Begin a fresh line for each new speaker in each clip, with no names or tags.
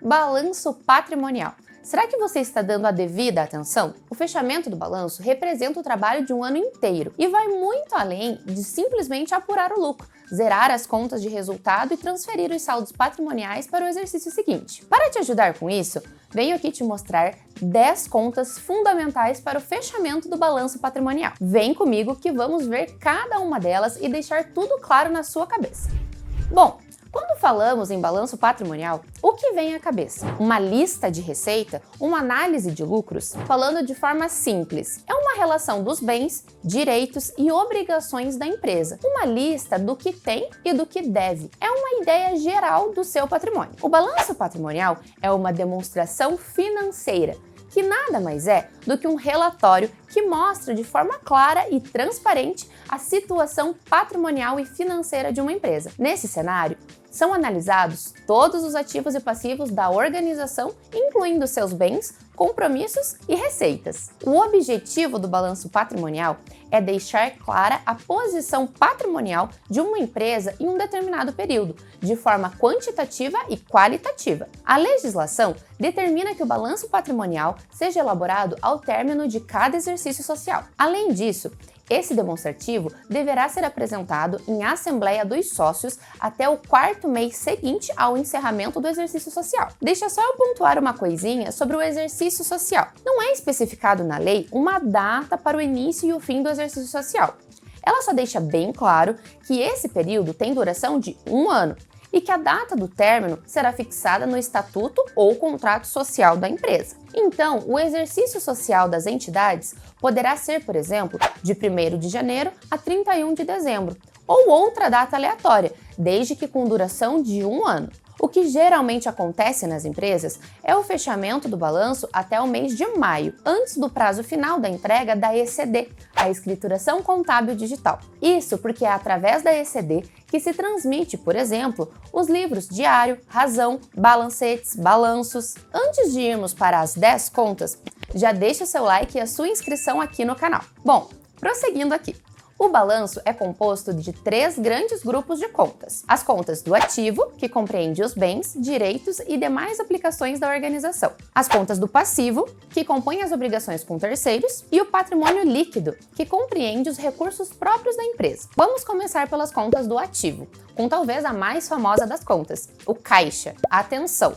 Balanço patrimonial. Será que você está dando a devida atenção? O fechamento do balanço representa o trabalho de um ano inteiro e vai muito além de simplesmente apurar o lucro, zerar as contas de resultado e transferir os saldos patrimoniais para o exercício seguinte. Para te ajudar com isso, venho aqui te mostrar 10 contas fundamentais para o fechamento do balanço patrimonial. Vem comigo que vamos ver cada uma delas e deixar tudo claro na sua cabeça. Bom, quando falamos em balanço patrimonial, o que vem à cabeça? Uma lista de receita, uma análise de lucros? Falando de forma simples, é uma relação dos bens, direitos e obrigações da empresa. Uma lista do que tem e do que deve. É uma ideia geral do seu patrimônio. O balanço patrimonial é uma demonstração financeira, que nada mais é do que um relatório que mostra de forma clara e transparente a situação patrimonial e financeira de uma empresa. Nesse cenário, são analisados todos os ativos e passivos da organização, incluindo seus bens, compromissos e receitas. O objetivo do balanço patrimonial é deixar clara a posição patrimonial de uma empresa em um determinado período, de forma quantitativa e qualitativa. A legislação determina que o balanço patrimonial seja elaborado ao término de cada exercício social. Além disso, esse demonstrativo deverá ser apresentado em assembleia dos sócios até o 4º mês seguinte ao encerramento do exercício social. Deixa só eu pontuar uma coisinha sobre o exercício social. Não é especificado na lei uma data para o início e o fim do exercício social. Ela só deixa bem claro que esse período tem duração de 1 ano e que a data do término será fixada no estatuto ou contrato social da empresa. Então, o exercício social das entidades poderá ser, por exemplo, de 1º de janeiro a 31 de dezembro, ou outra data aleatória, desde que com duração de 1 ano. O que geralmente acontece nas empresas é o fechamento do balanço até o mês de maio, antes do prazo final da entrega da ECD, a Escrituração Contábil Digital. Isso porque é através da ECD que se transmite, por exemplo, os livros diário, razão, balancetes, balanços. Antes de irmos para as 10 contas, já deixa o seu like e a sua inscrição aqui no canal. Bom, prosseguindo aqui. O balanço é composto de 3 grandes grupos de contas. As contas do ativo, que compreende os bens, direitos e demais aplicações da organização. As contas do passivo, que compõem as obrigações com terceiros. E o patrimônio líquido, que compreende os recursos próprios da empresa. Vamos começar pelas contas do ativo, com talvez a mais famosa das contas, o caixa. Atenção!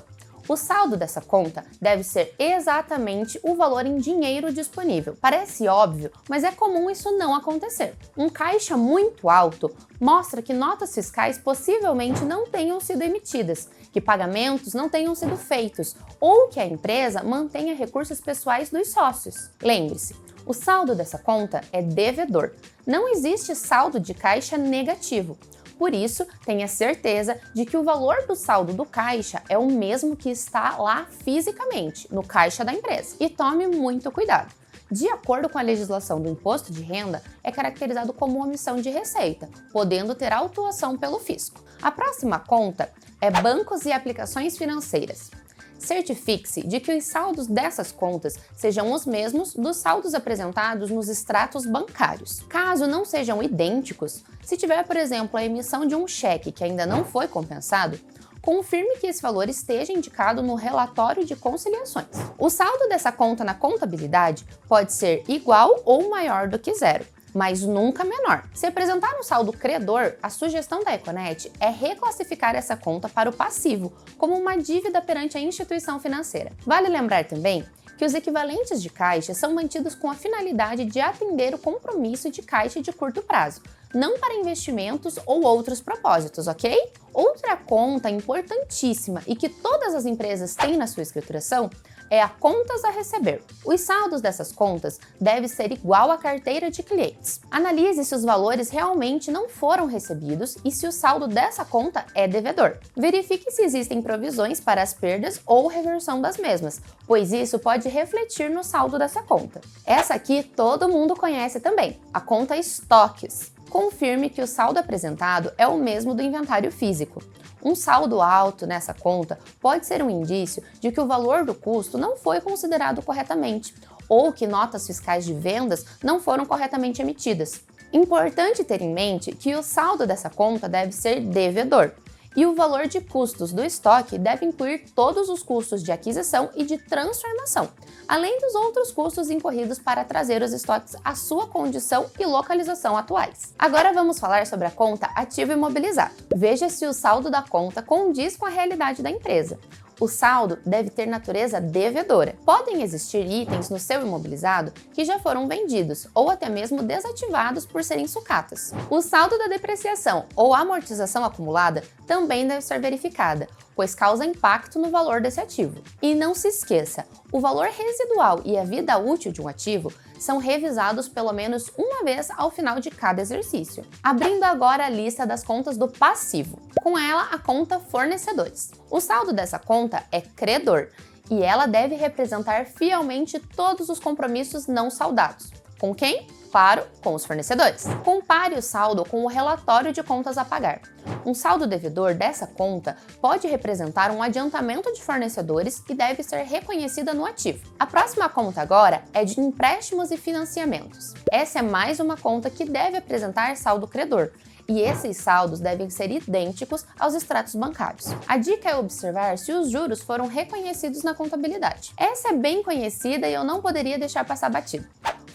O saldo dessa conta deve ser exatamente o valor em dinheiro disponível. Parece óbvio, mas é comum isso não acontecer. Um caixa muito alto mostra que notas fiscais possivelmente não tenham sido emitidas, que pagamentos não tenham sido feitos ou que a empresa mantenha recursos pessoais dos sócios. Lembre-se, o saldo dessa conta é devedor. Não existe saldo de caixa negativo. Por isso, tenha certeza de que o valor do saldo do caixa é o mesmo que está lá fisicamente, no caixa da empresa. E tome muito cuidado. De acordo com a legislação do imposto de renda, é caracterizado como omissão de receita, podendo ter autuação pelo fisco. A próxima conta é bancos e aplicações financeiras. Certifique-se de que os saldos dessas contas sejam os mesmos dos saldos apresentados nos extratos bancários. Caso não sejam idênticos, se tiver, por exemplo, a emissão de um cheque que ainda não foi compensado, confirme que esse valor esteja indicado no relatório de conciliações. O saldo dessa conta na contabilidade pode ser igual ou maior do que 0. Mas nunca menor. Se apresentar um saldo credor, a sugestão da Econet é reclassificar essa conta para o passivo, como uma dívida perante a instituição financeira. Vale lembrar também que os equivalentes de caixa são mantidos com a finalidade de atender o compromisso de caixa de curto prazo, não para investimentos ou outros propósitos, ok? Outra conta importantíssima e que todas as empresas têm na sua escrituração é a contas a receber. Os saldos dessas contas devem ser igual à carteira de clientes. Analise se os valores realmente não foram recebidos e se o saldo dessa conta é devedor. Verifique se existem provisões para as perdas ou reversão das mesmas, pois isso pode refletir no saldo dessa conta. Essa aqui todo mundo conhece também, a conta estoques. Confirme que o saldo apresentado é o mesmo do inventário físico. Um saldo alto nessa conta pode ser um indício de que o valor do custo não foi considerado corretamente ou que notas fiscais de vendas não foram corretamente emitidas. Importante ter em mente que o saldo dessa conta deve ser devedor. E o valor de custos do estoque deve incluir todos os custos de aquisição e de transformação, além dos outros custos incorridos para trazer os estoques à sua condição e localização atuais. Agora vamos falar sobre a conta ativo imobilizado. Veja se o saldo da conta condiz com a realidade da empresa. O saldo deve ter natureza devedora. Podem existir itens no seu imobilizado que já foram vendidos ou até mesmo desativados por serem sucatas. O saldo da depreciação ou amortização acumulada também deve ser verificada, pois causa impacto no valor desse ativo. E não se esqueça, o valor residual e a vida útil de um ativo são revisados pelo menos uma vez ao final de cada exercício. Abrindo agora a lista das contas do passivo. Com ela, a conta fornecedores. O saldo dessa conta é credor e ela deve representar fielmente todos os compromissos não saldados. Com quem? Claro, com os fornecedores. Compare o saldo com o relatório de contas a pagar. Um saldo devedor dessa conta pode representar um adiantamento de fornecedores e deve ser reconhecida no ativo. A próxima conta agora é de empréstimos e financiamentos. Essa é mais uma conta que deve apresentar saldo credor, e esses saldos devem ser idênticos aos extratos bancários. A dica é observar se os juros foram reconhecidos na contabilidade. Essa é bem conhecida e eu não poderia deixar passar batido.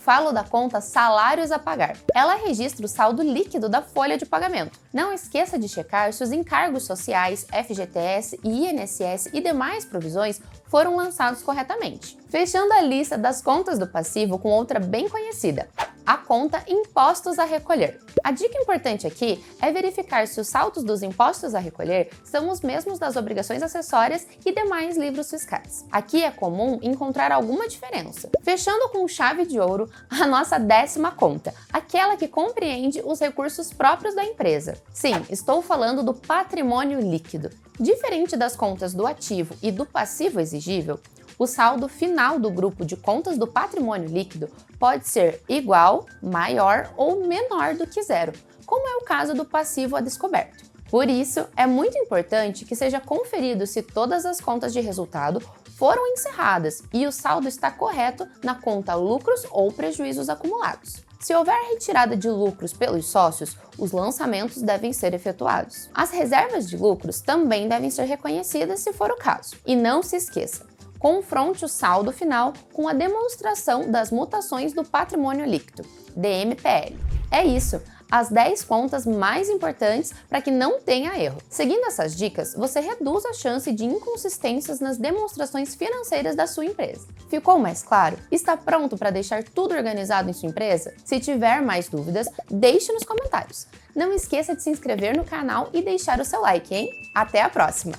Falo da conta salários a pagar. Ela registra o saldo líquido da folha de pagamento. Não esqueça de checar se os encargos sociais, FGTS, INSS e demais provisões foram lançados corretamente. Fechando a lista das contas do passivo com outra bem conhecida, a conta impostos a recolher. A dica importante aqui é verificar se os saldos dos impostos a recolher são os mesmos das obrigações acessórias e demais livros fiscais. Aqui é comum encontrar alguma diferença. Fechando com chave de ouro, a nossa 10ª conta, aquela que compreende os recursos próprios da empresa. Sim, estou falando do patrimônio líquido. Diferente das contas do ativo e do passivo exigível, o saldo final do grupo de contas do patrimônio líquido pode ser igual, maior ou menor do que zero, como é o caso do passivo a descoberto. Por isso, é muito importante que seja conferido se todas as contas de resultado foram encerradas e o saldo está correto na conta lucros ou prejuízos acumulados. Se houver retirada de lucros pelos sócios, os lançamentos devem ser efetuados. As reservas de lucros também devem ser reconhecidas se for o caso. E não se esqueça, confronte o saldo final com a demonstração das mutações do patrimônio líquido, DMPL. É isso! As 10 contas mais importantes para que não tenha erro. Seguindo essas dicas, você reduz a chance de inconsistências nas demonstrações financeiras da sua empresa. Ficou mais claro? Está pronto para deixar tudo organizado em sua empresa? Se tiver mais dúvidas, deixe nos comentários. Não esqueça de se inscrever no canal e deixar o seu like, hein? Até a próxima!